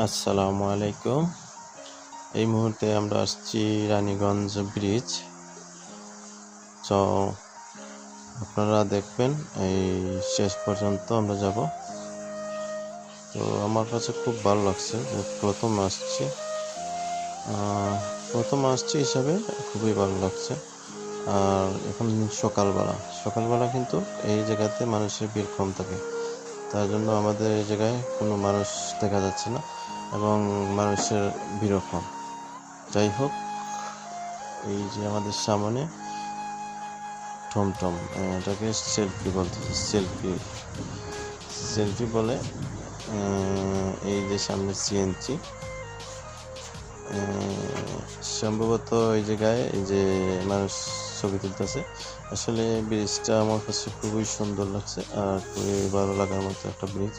আসসালামু আলাইকুম। এই মুহূর্তে আমরা আসছি রানীগঞ্জ ব্রিজ। তো আপনারা দেখবেন, এই শেষ পর্যন্ত আমরা যাব। তো আমার কাছে খুব ভালো লাগছে যে প্রথম আসছি হিসাবে খুবই ভালো লাগছে। আর এখন সকালবেলা কিন্তু এই জায়গাতে মানুষের ভিড় কম থাকে, তার জন্য আমাদের এই জায়গায় কোনো মানুষ দেখা যাচ্ছে না এবং মানুষের ভিড়ও কম। যাই হোক, এই যে আমাদের সামনে টমটম, এটাকে সেলফি বলতেছে, সেলফি বলে। এই যে সামনে সিএনজি, সম্ভবত এই জায়গায় এই যে মানুষ ছবি তুলতেছে। আসলে ব্রিজটা আমার কাছে খুবই সুন্দর লাগছে আর খুবই ভালো লাগার মতো একটা ব্রিজ।